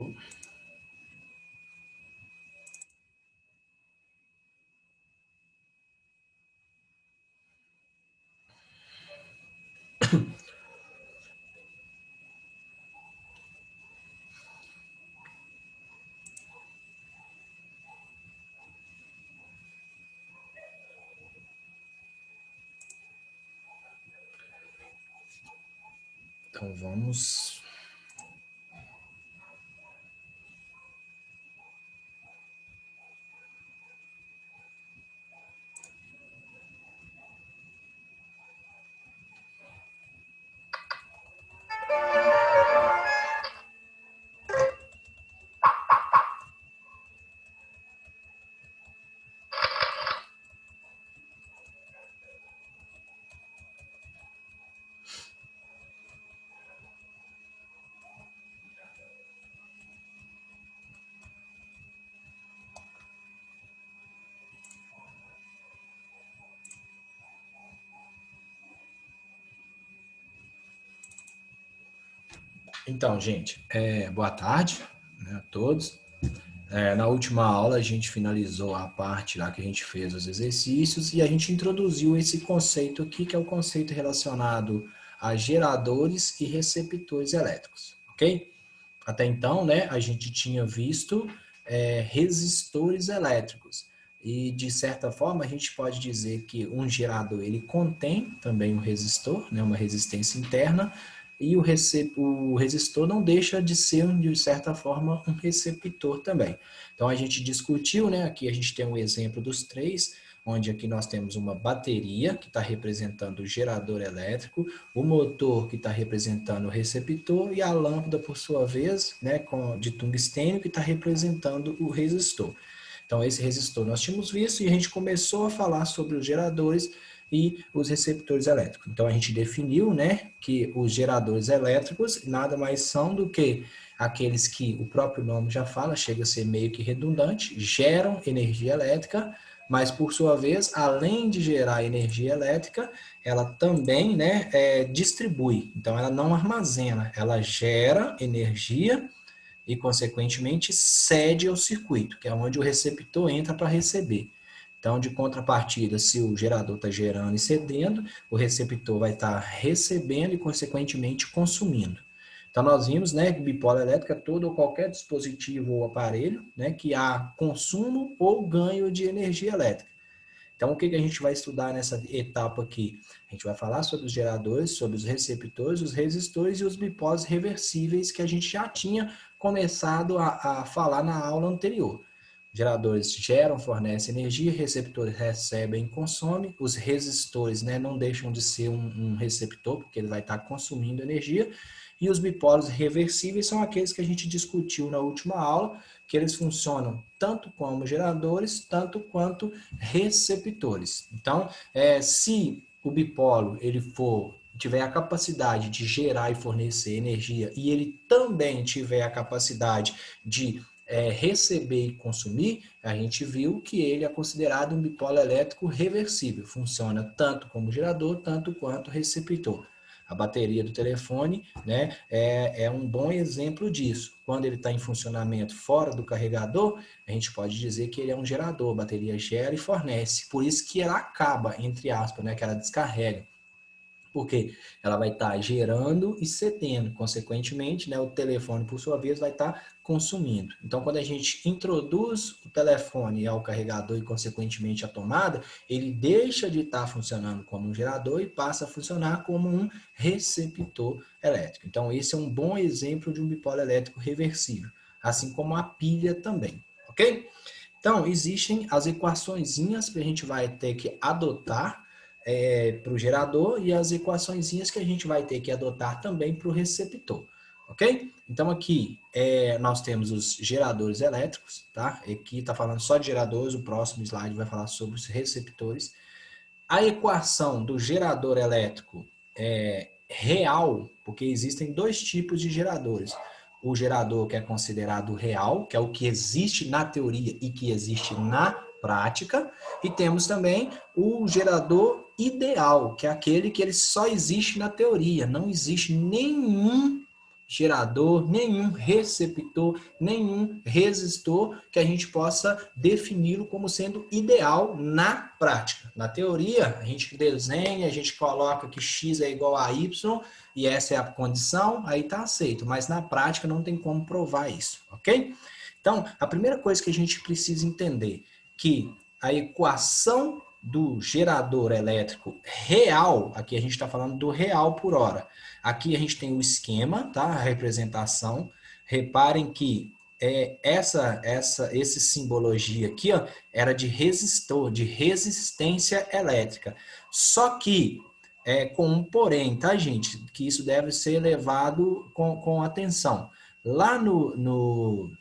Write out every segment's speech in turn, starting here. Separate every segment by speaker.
Speaker 1: Então vamos... Então, gente, boa tarde, né, a todos. Na última aula a gente finalizou a parte lá que a gente fez os exercícios e a gente introduziu esse conceito aqui, que é o conceito relacionado a geradores e receptores elétricos, ok? Até então, né, a gente tinha visto resistores elétricos. E, de certa forma, a gente pode dizer que um gerador ele contém também um resistor, né, uma resistência interna, e o resistor não deixa de ser, de certa forma, um receptor também. Então, a gente discutiu, né, aqui a gente tem um exemplo dos três, onde aqui nós temos uma bateria, que está representando o gerador elétrico, o motor, que está representando o receptor, e a lâmpada, por sua vez, né, de tungstênio, que está representando o resistor. Então, esse resistor nós tínhamos visto e a gente começou a falar sobre os geradores e os receptores elétricos. Então, a gente definiu, né, que os geradores elétricos nada mais são do que aqueles que o próprio nome já fala, chega a ser meio que redundante, geram energia elétrica, mas, por sua vez, além de gerar energia elétrica, ela também, né, distribui. Então, ela não armazena, ela gera energia e, consequentemente, cede ao circuito, que é onde o receptor entra para receber. Então, de contrapartida, se o gerador está gerando e cedendo, o receptor vai estar recebendo e, consequentemente, consumindo. Então, nós vimos, né, que bipolar elétrica é todo ou qualquer dispositivo ou aparelho, né, que há consumo ou ganho de energia elétrica. Então, o que a gente vai estudar nessa etapa aqui? A gente vai falar sobre os geradores, sobre os receptores, os resistores e os bipós reversíveis que a gente já tinha começado a falar na aula anterior. Geradores geram, fornecem energia, receptores recebem e consomem, os resistores, né, não deixam de ser um receptor, porque ele vai estar consumindo energia, e os bipolos reversíveis são aqueles que a gente discutiu na última aula, que eles funcionam tanto como geradores, tanto quanto receptores. Então, se o bipolo ele tiver a capacidade de gerar e fornecer energia e ele também tiver a capacidade de receber e consumir, a gente viu que ele é considerado um bipolo elétrico reversível, funciona tanto como gerador, tanto quanto receptor. A bateria do telefone, né, é um bom exemplo disso. Quando ele está em funcionamento fora do carregador, a gente pode dizer que ele é um gerador, a bateria gera e fornece. Por isso que ela acaba, entre aspas, né, que ela descarrega. Porque ela vai estar gerando e cedendo. Consequentemente, né, o telefone, por sua vez, vai estar consumindo. Então, quando a gente introduz o telefone ao carregador e, consequentemente, a tomada, ele deixa de estar funcionando como um gerador e passa a funcionar como um receptor elétrico. Então, esse é um bom exemplo de um bipolo elétrico reversível, assim como a pilha também, ok? Então, existem as equaçõezinhas que a gente vai ter que adotar para o gerador e as equaçõezinhas que a gente vai ter que adotar também para o receptor, ok? Então, aqui nós temos os geradores elétricos, tá? Aqui está falando só de geradores, o próximo slide vai falar sobre os receptores. A equação do gerador elétrico é real, porque existem dois tipos de geradores. O gerador que é considerado real, que é o que existe na teoria e que existe na prática, e temos também o gerador ideal, que é aquele que ele só existe na teoria, não existe nenhum gerador, nenhum receptor, nenhum resistor que a gente possa defini-lo como sendo ideal na prática. Na teoria, a gente desenha, a gente coloca que x é igual a y e essa é a condição, aí está aceito. Mas na prática não tem como provar isso, ok? Então, a primeira coisa que a gente precisa entender que a equação do gerador elétrico real, aqui a gente está falando do real por hora. Aqui a gente tem o esquema, tá? A representação. Reparem que esse simbologia aqui, ó, era de resistor, de resistência elétrica. Só que com um porém, tá, gente? Que isso deve ser levado com atenção. Lá no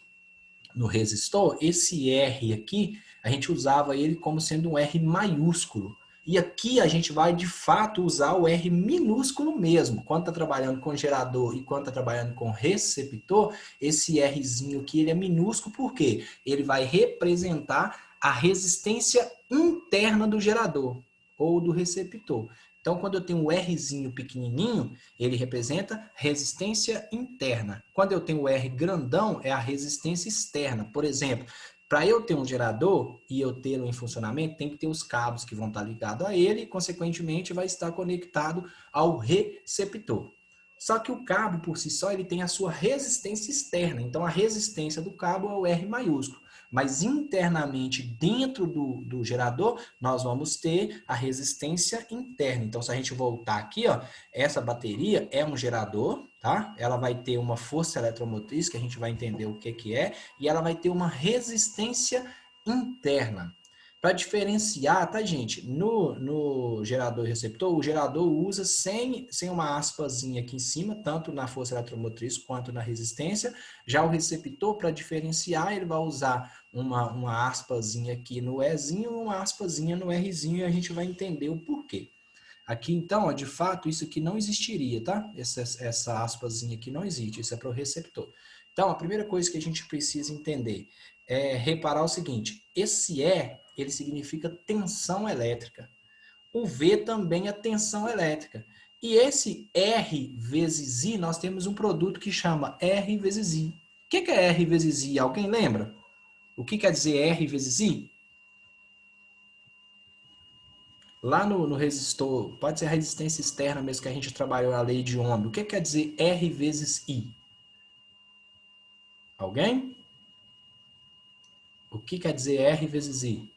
Speaker 1: resistor, esse R aqui, a gente usava ele como sendo um R maiúsculo. E aqui a gente vai, de fato, usar o R minúsculo mesmo. Quando está trabalhando com gerador e quando está trabalhando com receptor, esse Rzinho aqui ele é minúsculo, por quê? Ele vai representar a resistência interna do gerador ou do receptor. Então, quando eu tenho um Rzinho pequenininho, ele representa resistência interna. Quando eu tenho o R grandão, é a resistência externa. Por exemplo, para eu ter um gerador e eu tê-lo em funcionamento, tem que ter os cabos que vão estar ligados a ele e, consequentemente, vai estar conectado ao receptor. Só que o cabo, por si só, ele tem a sua resistência externa. Então, a resistência do cabo é o R maiúsculo. Mas internamente, dentro do gerador, nós vamos ter a resistência interna. Então, se a gente voltar aqui, ó, essa bateria é um gerador, tá? Ela vai ter uma força eletromotriz, que a gente vai entender o que é, e ela vai ter uma resistência interna. Para diferenciar, tá, gente? No gerador e receptor, o gerador usa sem uma aspazinha aqui em cima, tanto na força eletromotriz quanto na resistência. Já o receptor, para diferenciar, ele vai usar uma aspazinha aqui no Ezinho e uma aspazinha no Rzinho, e a gente vai entender o porquê. Aqui, então, ó, de fato, isso aqui não existiria, tá? Essa aspazinha aqui não existe, isso é para o receptor. Então, a primeira coisa que a gente precisa entender é reparar o seguinte, esse E, ele significa tensão elétrica. O V também é tensão elétrica. E esse R vezes I, nós temos um produto que chama R vezes I. O que é R vezes I? Alguém lembra? O que quer dizer R vezes I? Lá no resistor, pode ser a resistência externa mesmo que a gente trabalhou na lei de Ohm. O que quer dizer R vezes I? Alguém? O que quer dizer R vezes I?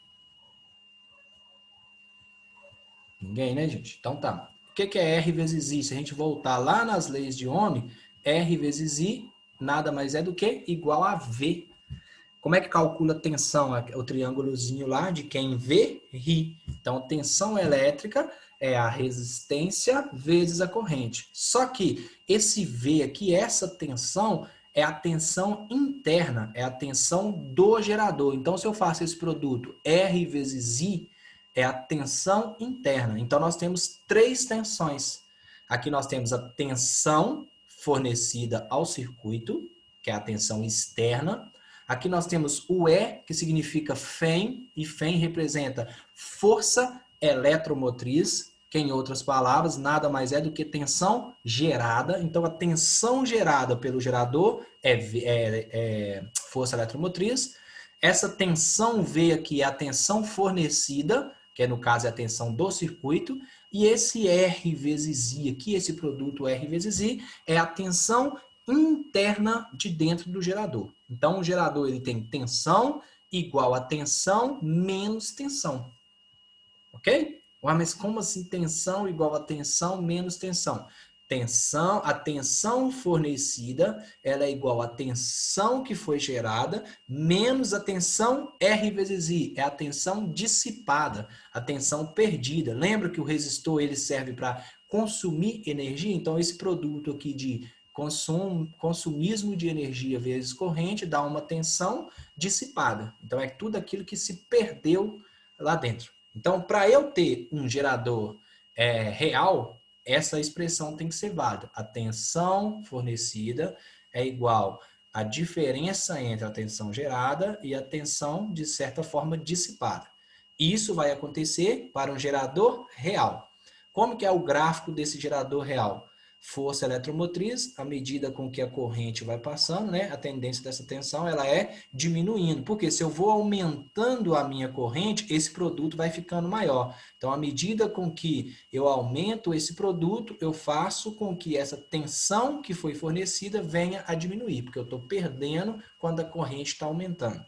Speaker 1: Ninguém, né, gente? Então tá. O que é R vezes I? Se a gente voltar lá nas leis de Ohm, R vezes I nada mais é do que igual a V. Como é que calcula a tensão? O triângulozinho lá de quem vê, ri. Então, tensão elétrica é a resistência vezes a corrente. Só que esse V aqui, essa tensão, é a tensão interna, é a tensão do gerador. Então, se eu faço esse produto R vezes I, é a tensão interna. Então, nós temos três tensões. Aqui nós temos a tensão fornecida ao circuito, que é a tensão externa. Aqui nós temos o E, que significa FEM, e FEM representa força eletromotriz, que em outras palavras nada mais é do que tensão gerada. Então, a tensão gerada pelo gerador é força eletromotriz. Essa tensão V aqui é a tensão fornecida, que no caso é a tensão do circuito, e esse R vezes I aqui, esse produto R vezes I, é a tensão interna de dentro do gerador. Então, o gerador ele tem tensão igual a tensão menos tensão. Ok? Mas como assim tensão igual a tensão menos tensão? A tensão fornecida ela é igual à tensão que foi gerada menos a tensão R vezes I, é a tensão dissipada, a tensão perdida. Lembra que o resistor ele serve para consumir energia? Então, esse produto aqui de consumismo de energia vezes corrente dá uma tensão dissipada. Então, é tudo aquilo que se perdeu lá dentro. Então, para eu ter um gerador real, essa expressão tem que ser válida. A tensão fornecida é igual à diferença entre a tensão gerada e a tensão, de certa forma, dissipada. Isso vai acontecer para um gerador real. Como que é o gráfico desse gerador real? força eletromotriz, à medida com que a corrente vai passando, né, a tendência dessa tensão ela é diminuindo. Porque se eu vou aumentando a minha corrente, esse produto vai ficando maior. Então, à medida com que eu aumento esse produto, eu faço com que essa tensão que foi fornecida venha a diminuir, porque eu estou perdendo quando a corrente está aumentando.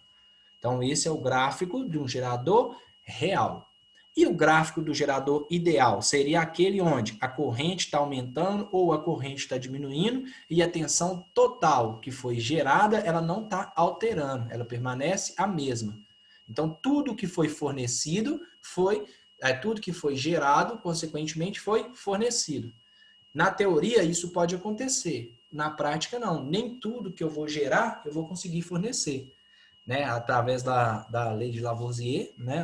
Speaker 1: Então, esse é o gráfico de um gerador real. E o gráfico do gerador ideal seria aquele onde a corrente está aumentando ou a corrente está diminuindo e a tensão total que foi gerada, ela não está alterando, ela permanece a mesma. Então, tudo que foi fornecido tudo que foi gerado, consequentemente, foi fornecido. Na teoria, isso pode acontecer. Na prática, não. Nem tudo que eu vou gerar, eu vou conseguir fornecer. Né? Através da lei de Lavoisier, né?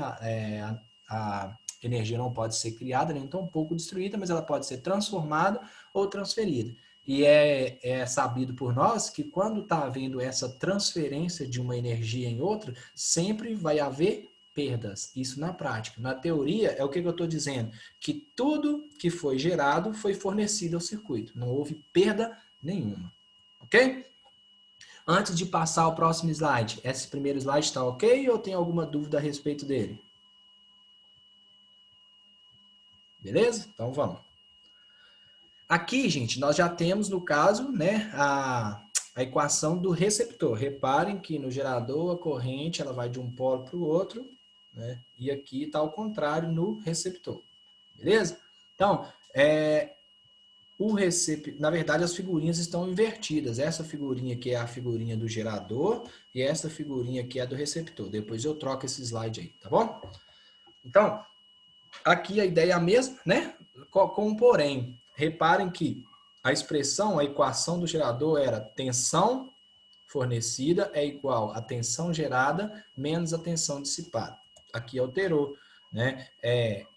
Speaker 1: A energia não pode ser criada, nem tão pouco destruída, mas ela pode ser transformada ou transferida. E é sabido por nós que quando está havendo essa transferência de uma energia em outra, sempre vai haver perdas. Isso na prática. Na teoria, é o que eu estou dizendo? Que tudo que foi gerado foi fornecido ao circuito. Não houve perda nenhuma. Ok? Antes de passar ao próximo slide, esse primeiro slide está ok ou tem alguma dúvida a respeito dele? Beleza? Então vamos. Aqui, gente, nós já temos, no caso, né, a equação do receptor. Reparem que no gerador a corrente ela vai de um polo para o outro, né, e aqui está ao contrário no receptor. Beleza? Então, na verdade, as figurinhas estão invertidas. Essa figurinha aqui é a figurinha do gerador e essa figurinha aqui é do receptor. Depois eu troco esse slide aí, tá bom? Então, aqui a ideia é a mesma, né? Com um porém. Reparem que a expressão, a equação do gerador era tensão fornecida é igual a tensão gerada menos a tensão dissipada. Aqui alterou, né?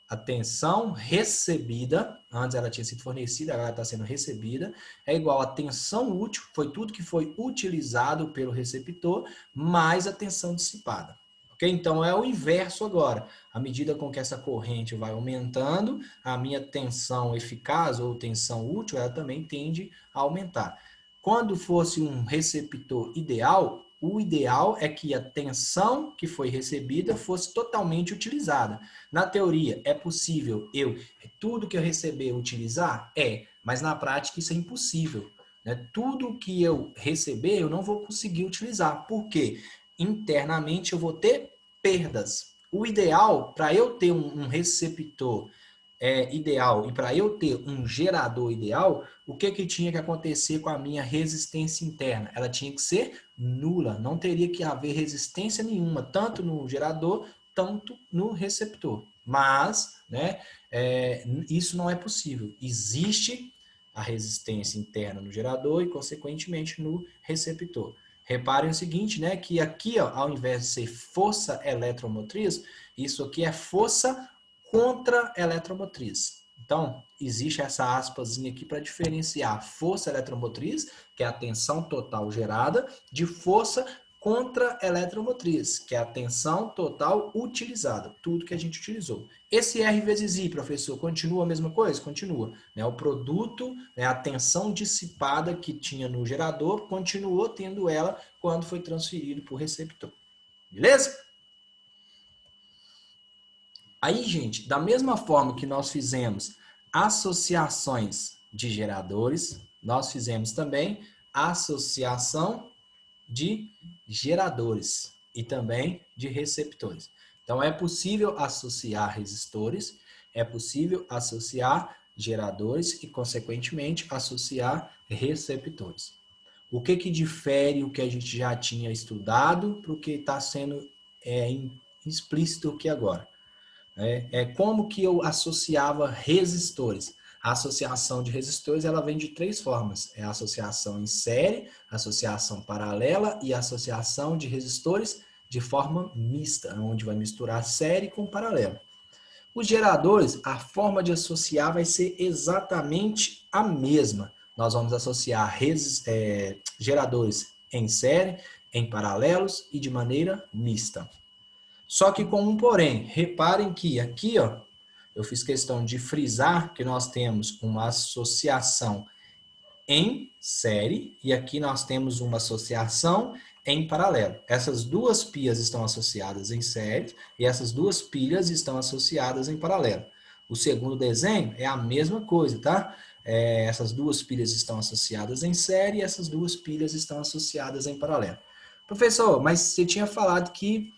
Speaker 1: A tensão recebida, antes ela tinha sido fornecida, agora está sendo recebida, é igual a tensão útil, foi tudo que foi utilizado pelo receptor, mais a tensão dissipada. Ok? Então é o inverso agora. À medida com que essa corrente vai aumentando, a minha tensão eficaz ou tensão útil, ela também tende a aumentar. Quando fosse um receptor ideal, o ideal é que a tensão que foi recebida fosse totalmente utilizada. Na teoria, é possível tudo que eu receber utilizar? Mas na prática isso é impossível. Né? Tudo que eu receber, eu não vou conseguir utilizar. Por quê? Internamente eu vou ter perdas. O ideal, para eu ter um receptor ideal e para eu ter um gerador ideal, o que tinha que acontecer com a minha resistência interna? Ela tinha que ser nula, não teria que haver resistência nenhuma, tanto no gerador, tanto no receptor. Mas, né, isso não é possível. Existe a resistência interna no gerador e, consequentemente, no receptor. Reparem o seguinte, né, que aqui, ó, ao invés de ser força eletromotriz, isso aqui é força contra eletromotriz. Então, existe essa aspazinha aqui para diferenciar força eletromotriz, que é a tensão total gerada, de força contra eletromotriz, que é a tensão total utilizada, tudo que a gente utilizou. Esse R vezes I, professor, continua a mesma coisa? Continua. Né? O produto, né, a tensão dissipada que tinha no gerador, continuou tendo ela quando foi transferido para o receptor. Beleza? Aí, gente, da mesma forma que nós fizemos associações de geradores, nós fizemos também associação de geradores e também de receptores. Então, é possível associar resistores, é possível associar geradores e, consequentemente, associar receptores. O que difere o que a gente já tinha estudado para o que está sendo explícito aqui agora? Como que eu associava resistores. A associação de resistores ela vem de três formas. É a associação em série, associação paralela e associação de resistores de forma mista, onde vai misturar série com paralelo. Os geradores, a forma de associar vai ser exatamente a mesma. Nós vamos associar geradores em série, em paralelos e de maneira mista. Só que com um porém, reparem que aqui, ó, eu fiz questão de frisar que nós temos uma associação em série e aqui nós temos uma associação em paralelo. Essas duas pias estão associadas em série e essas duas pilhas estão associadas em paralelo. O segundo desenho é a mesma coisa, tá? Essas duas pilhas estão associadas em série e essas duas pilhas estão associadas em paralelo. Professor, mas você tinha falado que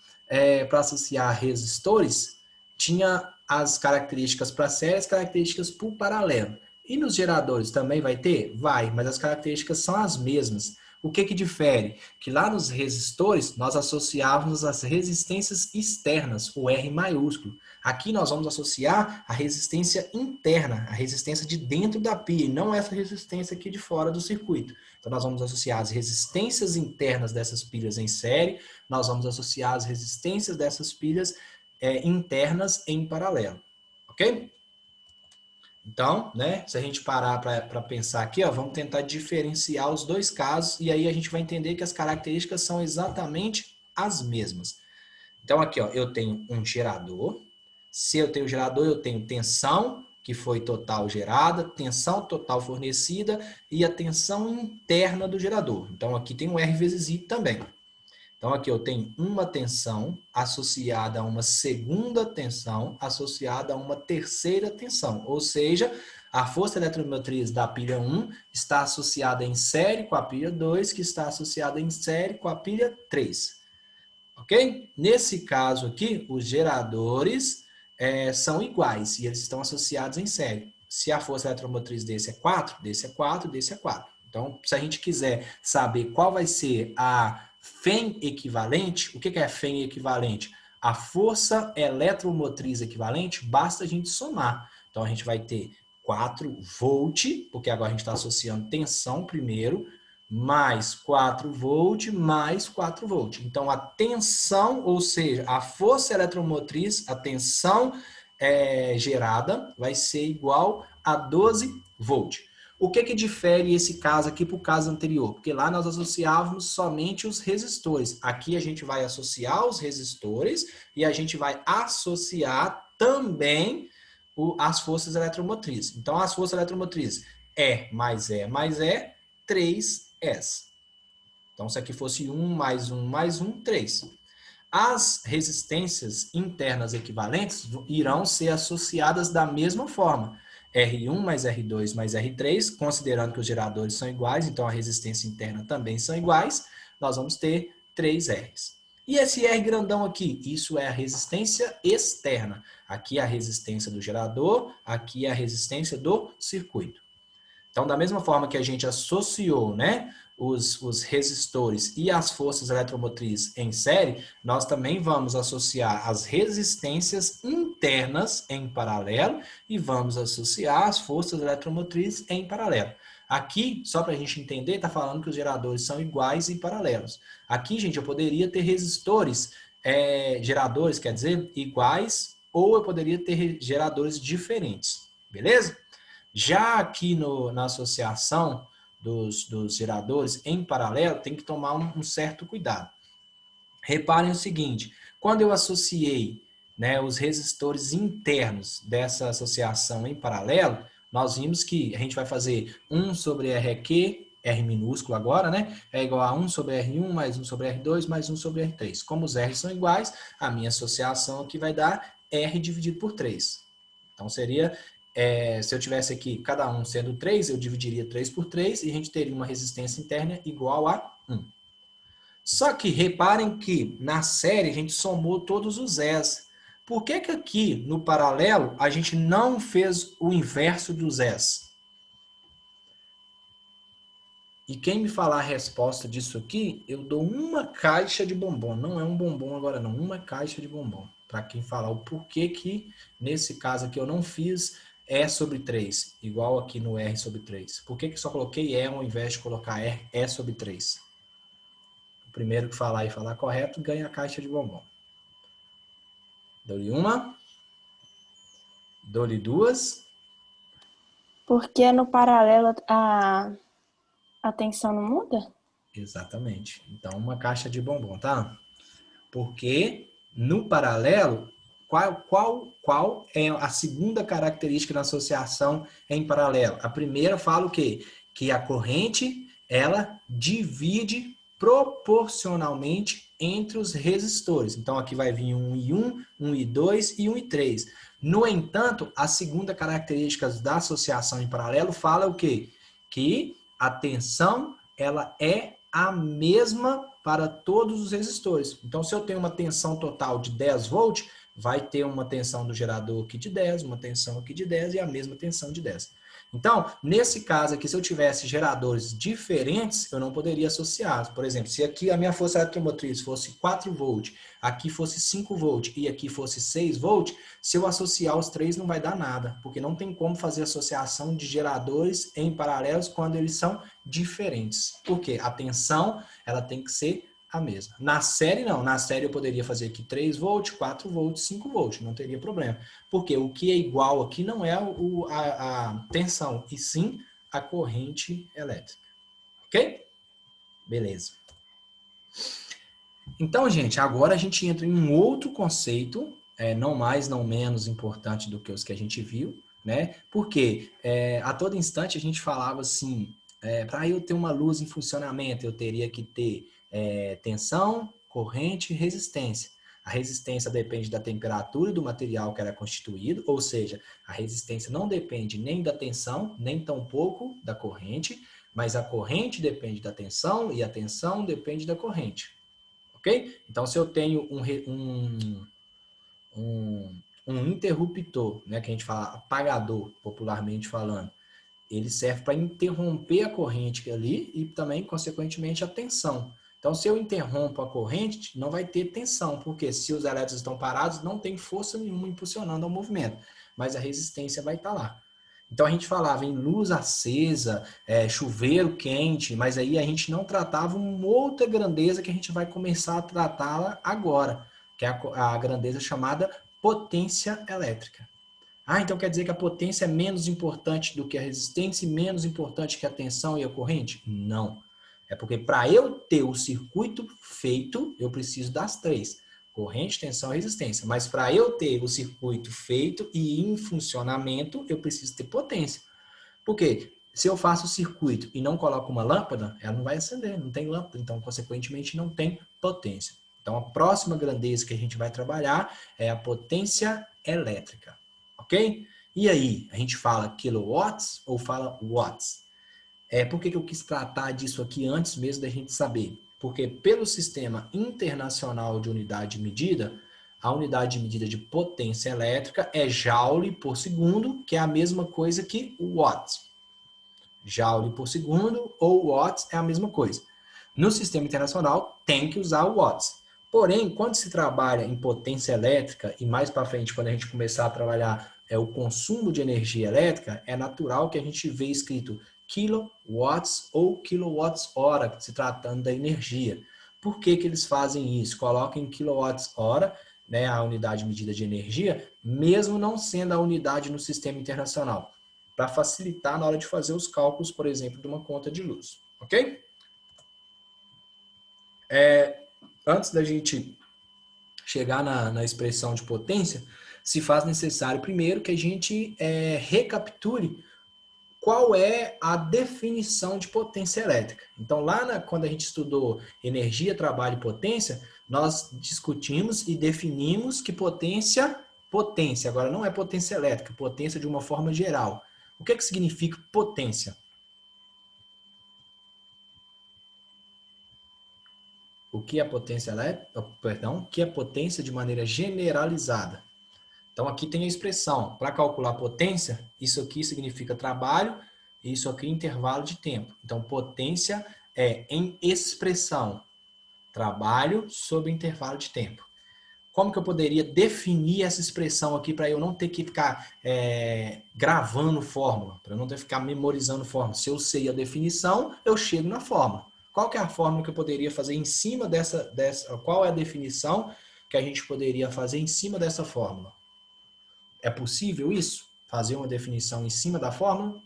Speaker 1: para associar resistores tinha as características para série e as características para o paralelo. E nos geradores também vai ter? Vai, mas as características são as mesmas. O que que difere? Que lá nos resistores nós associávamos as resistências externas, o R maiúsculo. Aqui nós vamos associar a resistência interna, a resistência de dentro da pia, e não essa resistência aqui de fora do circuito. Então nós vamos associar as resistências internas dessas pilhas em série, nós vamos associar as resistências dessas pilhas internas em paralelo. Ok? Então, né, se a gente parar para pensar aqui, ó, vamos tentar diferenciar os dois casos e aí a gente vai entender que as características são exatamente as mesmas. Então, aqui, ó, eu tenho um gerador. Se eu tenho gerador, eu tenho tensão, que foi total gerada, tensão total fornecida e a tensão interna do gerador. Então, aqui tem um R vezes I também. Então, aqui eu tenho uma tensão associada a uma segunda tensão associada a uma terceira tensão. Ou seja, a força eletromotriz da pilha 1 está associada em série com a pilha 2, que está associada em série com a pilha 3. Ok? Nesse caso aqui, os geradores são iguais e eles estão associados em série. Se a força eletromotriz desse é 4, desse é 4, desse é 4. Então, se a gente quiser saber qual vai ser a FEM equivalente, o que é FEM equivalente? A força eletromotriz equivalente, basta a gente somar. Então, a gente vai ter 4 volt, porque agora a gente está associando tensão primeiro, mais 4 volt, mais 4 volt. Então, a tensão, ou seja, a força eletromotriz, a tensão gerada, vai ser igual a 12 volt. O que que difere esse caso aqui para o caso anterior? Porque lá nós associávamos somente os resistores. Aqui a gente vai associar os resistores e a gente vai associar também as forças eletromotrizes. Então, as forças eletromotrizes mais mais 3S. Então, se aqui fosse 1 mais 1 mais 1, 3. As resistências internas equivalentes irão ser associadas da mesma forma. R1 mais R2 mais R3, considerando que os geradores são iguais, então a resistência interna também são iguais, nós vamos ter 3 R's. E esse R grandão aqui, isso é a resistência externa. Aqui é a resistência do gerador, aqui é a resistência do circuito. Então, da mesma forma que a gente associou, né, os resistores e as forças eletromotrizes em série, nós também vamos associar as resistências internas em paralelo e vamos associar as forças eletromotrizes em paralelo. Aqui, só para a gente entender, está falando que os geradores são iguais e paralelos. Aqui, gente, eu poderia ter resistores, geradores, quer dizer, iguais, ou eu poderia ter geradores diferentes, beleza? Já aqui na associação dos geradores em paralelo, tem que tomar um certo cuidado. Reparem o seguinte, quando eu associei, né, os resistores internos dessa associação em paralelo, nós vimos que a gente vai fazer 1 sobre R aqui, R minúsculo agora, né? É igual a 1 sobre R1 mais 1 sobre R2 mais 1 sobre R3. Como os R são iguais, a minha associação aqui vai dar R dividido por 3. Então, seria, se eu tivesse aqui cada um sendo 3, eu dividiria 3 por 3 e a gente teria uma resistência interna igual a 1. Só que reparem que na série a gente somou todos os S. Por que que aqui no paralelo a gente não fez o inverso dos S? E quem me falar a resposta disso aqui, eu dou uma caixa de bombom. Não é um bombom agora não, uma caixa de bombom. Para quem falar o porquê que, nesse caso aqui, eu não fiz E sobre 3, igual aqui no R sobre 3. Por que que só coloquei E ao invés de colocar E sobre 3? O primeiro que falar e falar correto ganha a caixa de bombom. Dou-lhe uma. Dou-lhe duas.
Speaker 2: Porque no paralelo a tensão não muda?
Speaker 1: Exatamente. Então, uma caixa de bombom, tá? Porque no paralelo, qual é a segunda característica da associação em paralelo? A primeira fala o quê? Que a corrente, ela divide proporcionalmente entre os resistores. Então, aqui vai vir um I1, um I2 e um I3. No entanto, a segunda característica da associação em paralelo fala o quê? Que a tensão, ela é a mesma para todos os resistores. Então, se eu tenho uma tensão total de 10 volts, vai ter uma tensão do gerador aqui de 10, uma tensão aqui de 10 e a mesma tensão de 10. Então, nesse caso aqui, se eu tivesse geradores diferentes, eu não poderia associar. Por exemplo, se aqui a minha força eletromotriz fosse 4 volts, aqui fosse 5 volts e aqui fosse 6 volts, se eu associar os três não vai dar nada, porque não tem como fazer associação de geradores em paralelos quando eles são diferentes. Por quê? A tensão, ela tem que ser a mesma. Na série, não. Na série eu poderia fazer aqui 3 volts, 4 volts, 5 volts, não teria problema. Porque o que é igual aqui não é a tensão, e sim a corrente elétrica. Ok? Beleza. Então, gente, agora a gente entra em um outro conceito, não mais, não menos importante do que os que a gente viu, né? Porque a todo instante a gente falava assim, para eu ter uma luz em funcionamento, eu teria que ter tensão, corrente e resistência. A resistência depende da temperatura do material que era constituído, ou seja, a resistência não depende nem da tensão, nem tampouco da corrente, mas a corrente depende da tensão e a tensão depende da corrente. Ok? Então, se eu tenho um interruptor, né, que a gente fala apagador, popularmente falando, ele serve para interromper a corrente ali e também, consequentemente, a tensão. Então, se eu interrompo a corrente, não vai ter tensão, porque se os elétrons estão parados, não tem força nenhuma impulsionando ao movimento, mas a resistência vai estar lá. Então, a gente falava em luz acesa, chuveiro quente, mas aí a gente não tratava uma outra grandeza que a gente vai começar a tratá-la agora, que é a grandeza chamada potência elétrica. Ah, então quer dizer que a potência é menos importante do que a resistência e menos importante que a tensão e a corrente? Não. É porque para eu ter o circuito feito, eu preciso das três: corrente, tensão e resistência. Mas para eu ter o circuito feito e em funcionamento, eu preciso ter potência. Por quê? Se eu faço o circuito e não coloco uma lâmpada, ela não vai acender, não tem lâmpada, então, consequentemente, não tem potência. Então, a próxima grandeza que a gente vai trabalhar é a potência elétrica. Ok? E aí, a gente fala kilowatts ou fala watts? Por que eu quis tratar disso aqui antes mesmo da gente saber? Porque pelo Sistema Internacional de Unidade de Medida, a unidade de medida de potência elétrica é joule por segundo, que é a mesma coisa que watts. Joule por segundo ou watts é a mesma coisa. No Sistema Internacional tem que usar o watts. Porém, quando se trabalha em potência elétrica, e mais para frente, quando a gente começar a trabalhar o consumo de energia elétrica, é natural que a gente vê escrito kilowatts ou quilowatts-hora, se tratando da energia. Por que eles fazem isso? Colocam em quilowatts-hora, né, a unidade medida de energia, mesmo não sendo a unidade no sistema internacional, para facilitar na hora de fazer os cálculos, por exemplo, de uma conta de luz. Ok? Antes da gente chegar na expressão de potência, se faz necessário primeiro que a gente recapture qual é a definição de potência elétrica. Então, quando a gente estudou energia, trabalho e potência, nós discutimos e definimos que potência, agora não é potência elétrica, potência de uma forma geral. O que significa potência? O que é potência elétrica? Perdão, o que é potência de maneira generalizada? Então, aqui tem a expressão, para calcular potência, isso aqui significa trabalho, e isso aqui é intervalo de tempo. Então, potência é em expressão, trabalho sobre intervalo de tempo. Como que eu poderia definir essa expressão aqui para eu não ter que ficar gravando fórmula, para eu não ter que ficar memorizando fórmula? Se eu sei a definição, eu chego na fórmula. Qual que é a fórmula que eu poderia fazer em cima dessa qual é a definição que a gente poderia fazer em cima dessa fórmula? É possível isso? Fazer uma definição em cima da fórmula?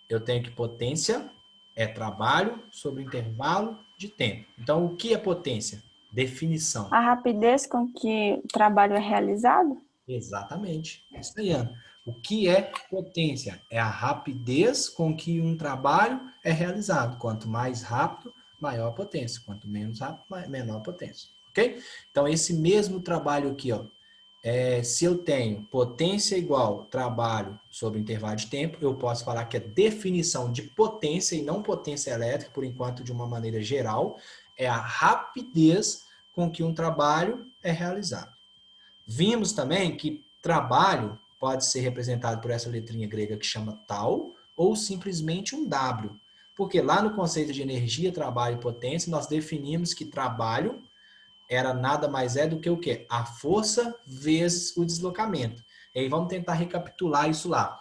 Speaker 1: Eu tenho que potência é trabalho sobre intervalo de tempo. Então, o que é potência? Definição.
Speaker 2: A rapidez com que o trabalho é realizado?
Speaker 1: Exatamente. Isso aí, Ana. O que é potência? É a rapidez com que um trabalho é realizado. Quanto mais rápido, maior a potência. Quanto menos rápido, menor a potência. Ok? Então, esse mesmo trabalho aqui, ó, se eu tenho potência igual trabalho sobre intervalo de tempo, eu posso falar que a definição de potência, e não potência elétrica, por enquanto de uma maneira geral, é a rapidez com que um trabalho é realizado. Vimos também que trabalho pode ser representado por essa letrinha grega que chama tau, ou simplesmente um W. Porque lá no conceito de energia, trabalho e potência, nós definimos que trabalho era nada mais do que o quê? A força vezes o deslocamento. E aí vamos tentar recapitular isso lá.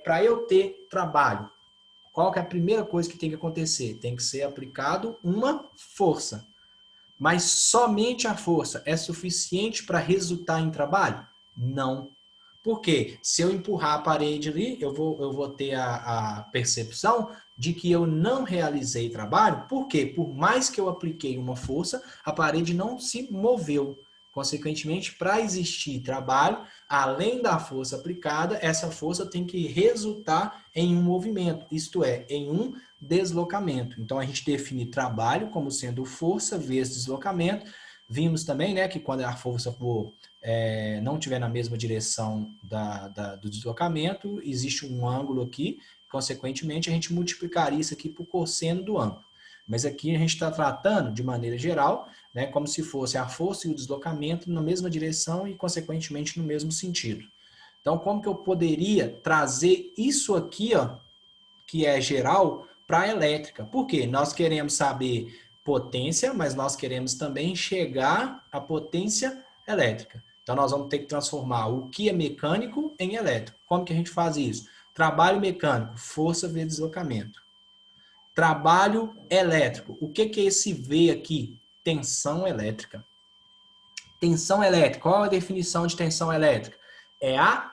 Speaker 1: Para eu ter trabalho, qual que é a primeira coisa que tem que acontecer? Tem que ser aplicado uma força. Mas somente a força é suficiente para resultar em trabalho? Não. Por quê? Se eu empurrar a parede ali, eu vou ter a percepção de que eu não realizei trabalho. Por quê? Por mais que eu apliquei uma força, a parede não se moveu. Consequentemente, para existir trabalho, além da força aplicada, essa força tem que resultar em um movimento, isto é, em um deslocamento. Então, a gente define trabalho como sendo força vezes deslocamento. Vimos também, né, que quando a força for não estiver na mesma direção do deslocamento, existe um ângulo aqui, consequentemente a gente multiplicaria isso aqui por cosseno do ângulo. Mas aqui a gente está tratando, de maneira geral, né, como se fosse a força e o deslocamento na mesma direção e, consequentemente, no mesmo sentido. Então, como que eu poderia trazer isso aqui, ó, que é geral, para a elétrica? Por quê? Nós queremos saber potência, mas nós queremos também chegar à potência elétrica. Então, nós vamos ter que transformar o que é mecânico em elétrico. Como que a gente faz isso? Trabalho mecânico, força vezes deslocamento. Trabalho elétrico. O que é esse V aqui? Tensão elétrica. Tensão elétrica. Qual é a definição de tensão elétrica? É a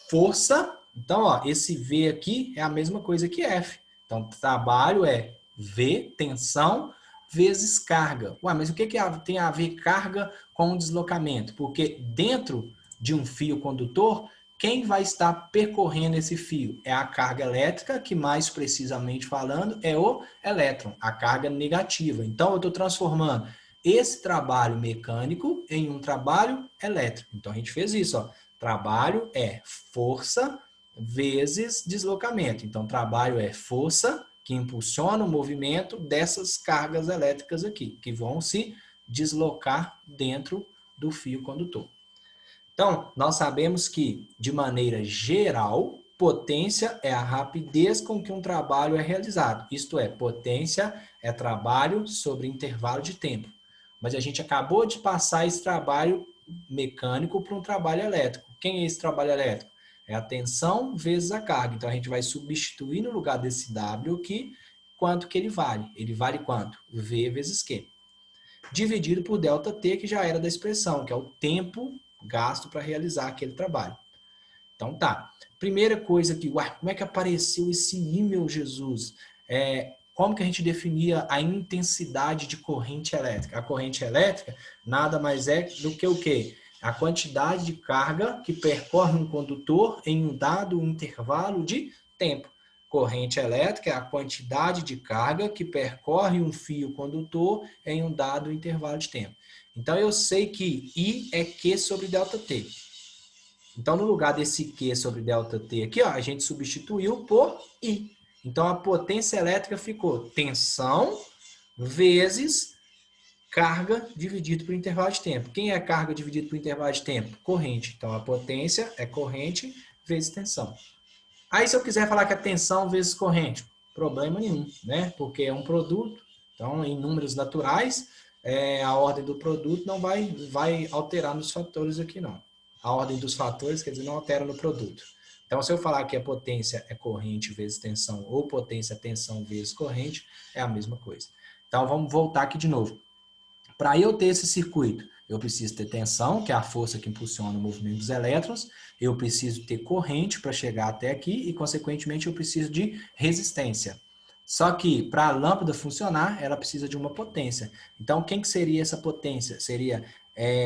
Speaker 1: força. Então, ó, esse V aqui é a mesma coisa que F. Então, trabalho é V, tensão, vezes carga. Ué, mas o que tem a ver carga com deslocamento? Porque dentro de um fio condutor, quem vai estar percorrendo esse fio? É a carga elétrica, que mais precisamente falando é o elétron, a carga negativa. Então, eu estou transformando esse trabalho mecânico em um trabalho elétrico. Então, a gente fez isso, ó. Trabalho é força vezes deslocamento. Então, trabalho é força que impulsiona o movimento dessas cargas elétricas aqui, que vão se deslocar dentro do fio condutor. Então, nós sabemos que, de maneira geral, potência é a rapidez com que um trabalho é realizado. Isto é, potência é trabalho sobre intervalo de tempo. Mas a gente acabou de passar esse trabalho mecânico para um trabalho elétrico. Quem é esse trabalho elétrico? É a tensão vezes a carga. Então, a gente vai substituir no lugar desse W aqui, quanto que ele vale. Ele vale quanto? V vezes Q. Dividido por ΔT, que já era da expressão, que é o tempo gasto para realizar aquele trabalho. Então, tá. Primeira coisa aqui, como é que apareceu esse I, meu Jesus? Como que a gente definia a intensidade de corrente elétrica? A corrente elétrica nada mais é do que o quê? A quantidade de carga que percorre um condutor em um dado intervalo de tempo. Corrente elétrica é a quantidade de carga que percorre um fio condutor em um dado intervalo de tempo. Então, eu sei que I é Q sobre ΔT. Então, no lugar desse Q sobre ΔT aqui, ó, a gente substituiu por I. Então, a potência elétrica ficou tensão vezes carga dividido por intervalo de tempo. Quem é carga dividido por intervalo de tempo? Corrente. Então, a potência é corrente vezes tensão. Aí, se eu quiser falar que é tensão vezes corrente, problema nenhum, né? Porque é um produto. Então, em números naturais, a ordem do produto não vai alterar nos fatores aqui, não. A ordem dos fatores, quer dizer, não altera no produto. Então, se eu falar que a potência é corrente vezes tensão ou potência é tensão vezes corrente, é a mesma coisa. Então, vamos voltar aqui de novo. Para eu ter esse circuito, eu preciso ter tensão, que é a força que impulsiona o movimento dos elétrons, eu preciso ter corrente para chegar até aqui e, consequentemente, eu preciso de resistência. Só que, para a lâmpada funcionar, ela precisa de uma potência. Então, quem que seria essa potência? Seria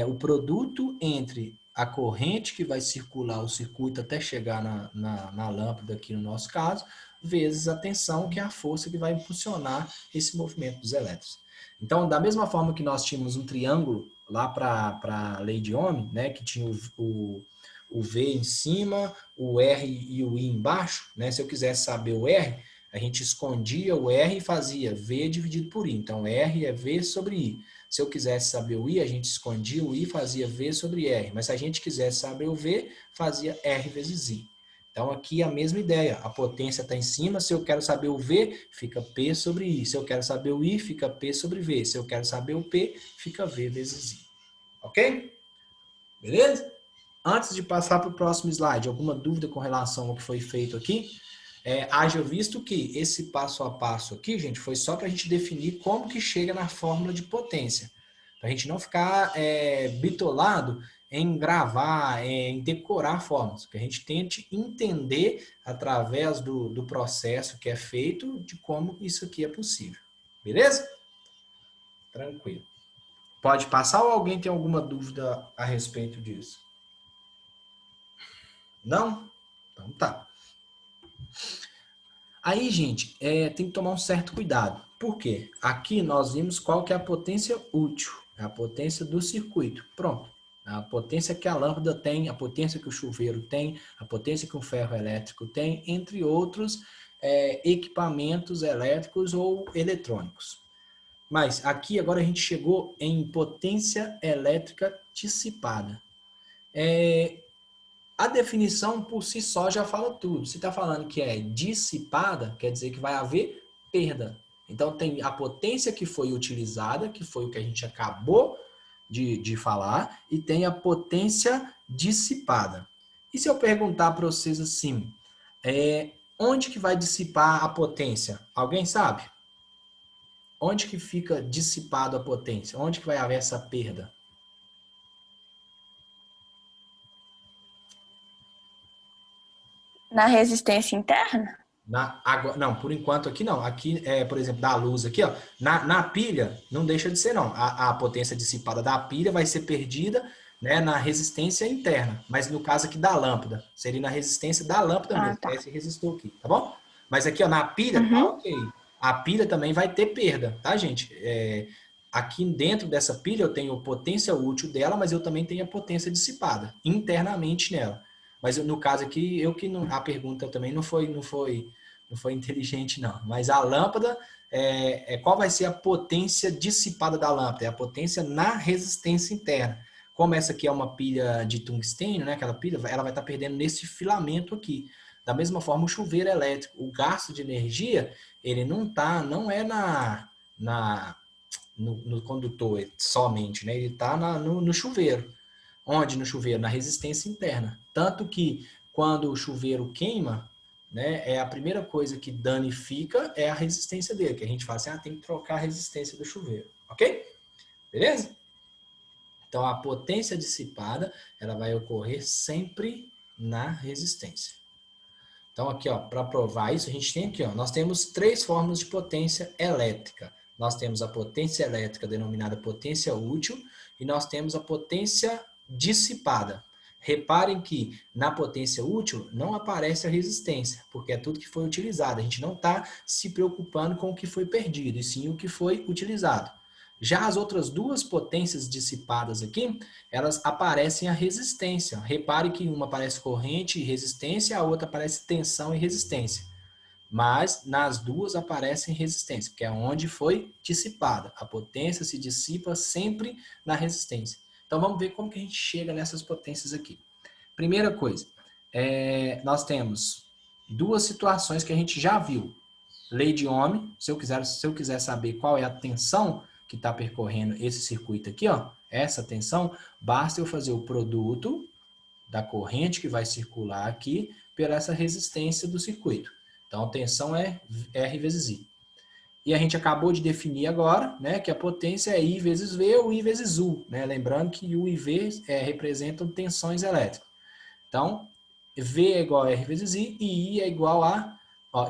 Speaker 1: o produto entre a corrente que vai circular o circuito até chegar na lâmpada, aqui no nosso caso, vezes a tensão, que é a força que vai impulsionar esse movimento dos elétrons. Então, da mesma forma que nós tínhamos um triângulo lá para a lei de Ohm, né, que tinha o V em cima, o R e o I embaixo, né? Se eu quisesse saber o R, a gente escondia o R e fazia V dividido por I. Então, R é V sobre I. Se eu quisesse saber o I, a gente escondia o I e fazia V sobre R. Mas se a gente quisesse saber o V, fazia R vezes I. Então, aqui é a mesma ideia. A potência está em cima. Se eu quero saber o V, fica P sobre I. Se eu quero saber o I, fica P sobre V. Se eu quero saber o P, fica V vezes I. Ok? Beleza? Antes de passar para o próximo slide, alguma dúvida com relação ao que foi feito aqui? Haja visto que esse passo a passo aqui, gente, foi só para a gente definir como que chega na fórmula de potência. Para a gente não ficar bitolado em gravar, em decorar fórmulas. Que a gente tente entender através do processo que é feito de como isso aqui é possível. Beleza? Tranquilo. Pode passar ou alguém tem alguma dúvida a respeito disso? Não? Então tá. Aí, gente, tem que tomar um certo cuidado. Por quê? Aqui nós vimos qual que é a potência útil, a potência do circuito. Pronto. A potência que a lâmpada tem, a potência que o chuveiro tem, a potência que um ferro elétrico tem, entre outros equipamentos elétricos ou eletrônicos. Mas aqui agora a gente chegou em potência elétrica dissipada. A definição por si só já fala tudo. Se está falando que é dissipada, quer dizer que vai haver perda. Então tem a potência que foi utilizada, que foi o que a gente acabou de falar, e tem a potência dissipada. E se eu perguntar para vocês assim, onde que vai dissipar a potência? Alguém sabe? Onde que fica dissipado a potência? Onde que vai haver essa perda?
Speaker 2: Na resistência interna?
Speaker 1: Não, por enquanto aqui não. Aqui, por exemplo, da luz aqui, ó, na pilha, não deixa de ser, não. A potência dissipada da pilha vai ser perdida, né, na resistência interna. Mas no caso aqui da lâmpada, seria na resistência da lâmpada mesmo, que é
Speaker 2: Tá.
Speaker 1: esse resistor aqui, tá bom? Mas aqui, ó, na pilha, tá
Speaker 2: Uhum.
Speaker 1: ok. A pilha também vai ter perda, tá, gente? Aqui dentro dessa pilha eu tenho a potência útil dela, mas eu também tenho a potência dissipada internamente nela. Mas no caso aqui, a pergunta também não foi inteligente, não. Mas a lâmpada, qual vai ser a potência dissipada da lâmpada? É a potência na resistência interna. Como essa aqui é uma pilha de tungstênio, né? Aquela pilha, ela vai estar perdendo nesse filamento aqui. Da mesma forma, o chuveiro elétrico, o gasto de energia, ele não é no condutor somente, né? Ele está no chuveiro. Onde no chuveiro? Na resistência interna. Tanto que quando o chuveiro queima, né, a primeira coisa que danifica é a resistência dele, que a gente fala assim, tem que trocar a resistência do chuveiro, ok? Beleza? Então, a potência dissipada, ela vai ocorrer sempre na resistência. Então, aqui, ó, para provar isso, a gente tem aqui, ó, nós temos 3 formas de potência elétrica. Nós temos a potência elétrica denominada potência útil e nós temos a potência dissipada. Reparem que na potência útil não aparece a resistência, porque é tudo que foi utilizado. A gente não está se preocupando com o que foi perdido, e sim o que foi utilizado. Já as outras 2 potências dissipadas aqui, elas aparecem a resistência. Repare que uma aparece corrente e resistência, a outra aparece tensão e resistência. Mas nas 2 aparecem resistência, que é onde foi dissipada. A potência se dissipa sempre na resistência. Então vamos ver como que a gente chega nessas potências aqui. Primeira coisa, nós temos 2 situações que a gente já viu. Lei de Ohm, se eu quiser saber qual é a tensão que está percorrendo esse circuito aqui, ó, essa tensão, basta eu fazer o produto da corrente que vai circular aqui pela essa resistência do circuito. Então, a tensão é R vezes I. E a gente acabou de definir agora, né, que a potência é I vezes V ou I vezes U, né? Lembrando que U e V representam tensões elétricas. Então, V é igual a R vezes I e I é igual a,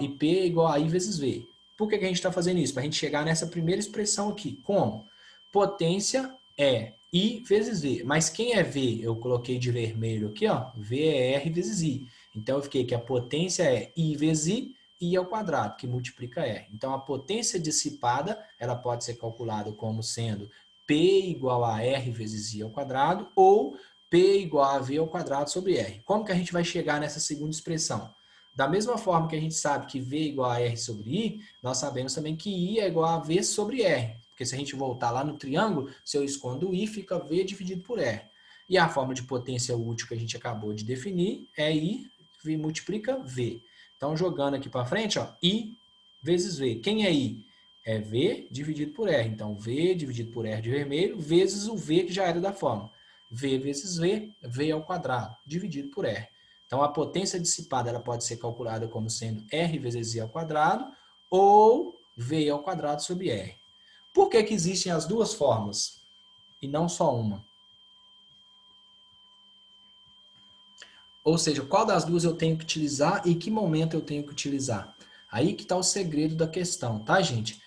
Speaker 1: e P é igual a I vezes V. Por que a gente está fazendo isso? Para a gente chegar nessa primeira expressão aqui. Como? Potência é I vezes V. Mas quem é V? Eu coloquei de vermelho aqui, ó. V é R vezes I. Então, eu fiquei que a potência é I vezes I ao quadrado, que multiplica R. Então, a potência dissipada, ela pode ser calculada como sendo P igual a R vezes I ao quadrado, ou P igual a V ao quadrado sobre R. Como que a gente vai chegar nessa segunda expressão? Da mesma forma que a gente sabe que V é igual a R sobre I, nós sabemos também que I é igual a V sobre R. Porque se a gente voltar lá no triângulo, se eu escondo o I, fica V dividido por R. E a forma de potência útil que a gente acabou de definir é I multiplica V. Então, jogando aqui para frente, ó, I vezes V. Quem é I? É V dividido por R. Então, V dividido por R de vermelho, vezes o V que já era da forma. V vezes V, V ao quadrado, dividido por R. Então, a potência dissipada ela pode ser calculada como sendo R vezes I ao quadrado ou V ao quadrado sobre R. Por que que existem as duas formas e não só uma? Ou seja, qual das duas eu tenho que utilizar e que momento eu tenho que utilizar? Aí que está o segredo da questão, tá, gente?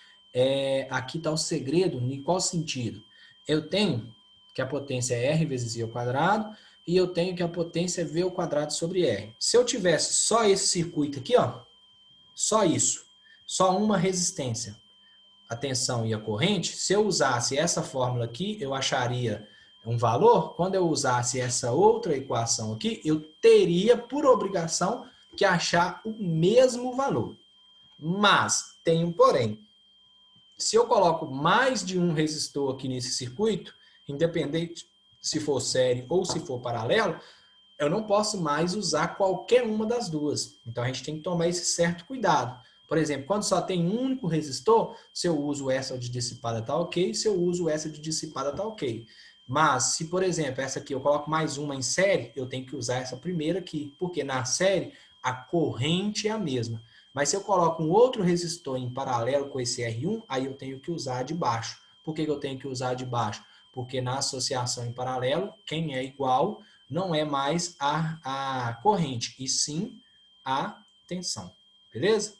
Speaker 1: Aqui está o segredo, em qual sentido? Eu tenho que a potência é R vezes I ao quadrado e eu tenho que a potência é V ao quadrado sobre R. Se eu tivesse só esse circuito aqui, ó, só isso, só uma resistência, a tensão e a corrente, se eu usasse essa fórmula aqui, eu acharia um valor. Quando eu usasse essa outra equação aqui, eu teria, por obrigação, que achar o mesmo valor. Mas, tem um porém. Se eu coloco mais de um resistor aqui nesse circuito, independente se for série ou se for paralelo, eu não posso mais usar qualquer uma das duas. Então, a gente tem que tomar esse certo cuidado. Por exemplo, quando só tem um único resistor, se eu uso essa de dissipada tá ok, se eu uso essa de dissipada tá ok. Mas, se por exemplo, essa aqui eu coloco mais uma em série, eu tenho que usar essa primeira aqui, porque na série a corrente é a mesma. Mas se eu coloco um outro resistor em paralelo com esse R1, aí eu tenho que usar de baixo. Por que eu tenho que usar de baixo? Porque na associação em paralelo, quem é igual não é mais a corrente, e sim a tensão. Beleza?